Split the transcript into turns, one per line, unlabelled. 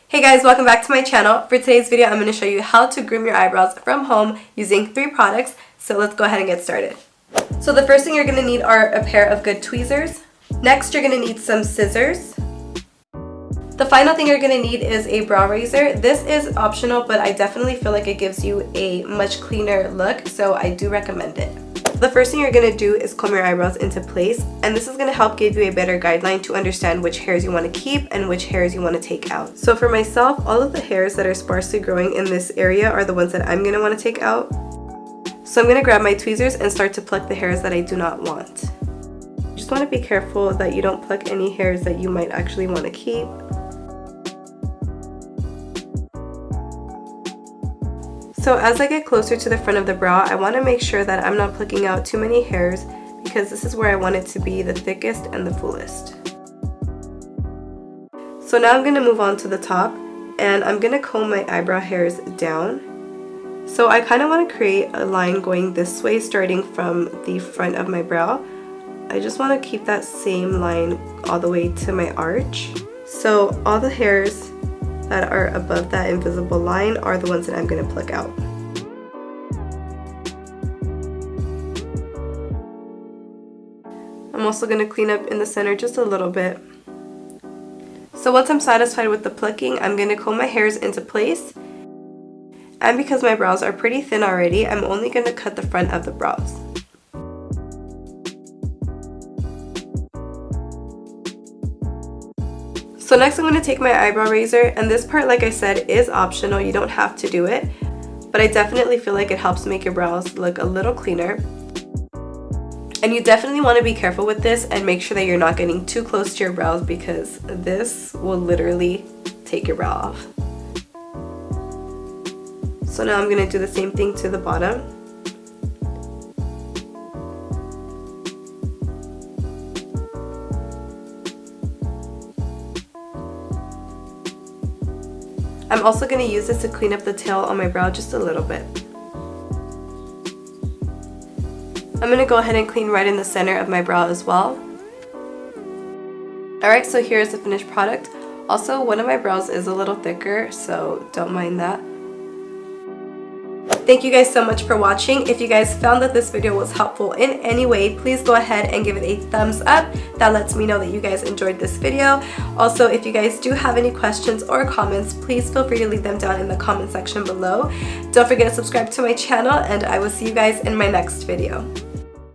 Hey guys, welcome back to my channel. For today's video, I'm going to show you how to groom your eyebrows from home using 3 products. So let's go ahead and get started. So the first thing you're going to need are a pair of good tweezers. Next, you're going to need some scissors. The final thing you're going to need is a brow razor. This is optional, but I definitely feel like it gives you a much cleaner look, so I do recommend it. The first thing you're going to do is comb your eyebrows into place, and this is going to help give you a better guideline to understand which hairs you want to keep and which hairs you want to take out. So for myself, all of the hairs that are sparsely growing in this area are the ones that I'm going to want to take out. So I'm going to grab my tweezers and start to pluck the hairs that I do not want. You just want to be careful that you don't pluck any hairs that you might actually want to keep. So as I get closer to the front of the brow, I want to make sure that I'm not plucking out too many hairs because this is where I want it to be the thickest and the fullest. So now I'm going to move on to the top and I'm going to comb my eyebrow hairs down. So I kind of want to create a line going this way starting from the front of my brow. I just want to keep that same line all the way to my arch. So all the hairs that are above that invisible line are the ones that I'm going to pluck out. I'm also going to clean up in the center just a little bit. So once I'm satisfied with the plucking, I'm going to comb my hairs into place. And because my brows are pretty thin already, I'm only going to cut the front of the brows. So next I'm going to take my eyebrow razor, and this part, like I said, is optional. You don't have to do it, but I definitely feel like it helps make your brows look a little cleaner. And you definitely want to be careful with this and make sure that you're not getting too close to your brows because this will literally take your brow off. So now I'm going to do the same thing to the bottom. I'm also going to use this to clean up the tail on my brow just a little bit. I'm going to go ahead and clean right in the center of my brow as well. Alright, so here's the finished product. Also, one of my brows is a little thicker, so don't mind that. Thank you guys so much for watching. If you guys found that this video was helpful in any way, please go ahead and give it a thumbs up. That lets me know that you guys enjoyed this video. Also, if you guys do have any questions or comments, please feel free to leave them down in the comment section below. Don't forget to subscribe to my channel, and I will see you guys in my next video.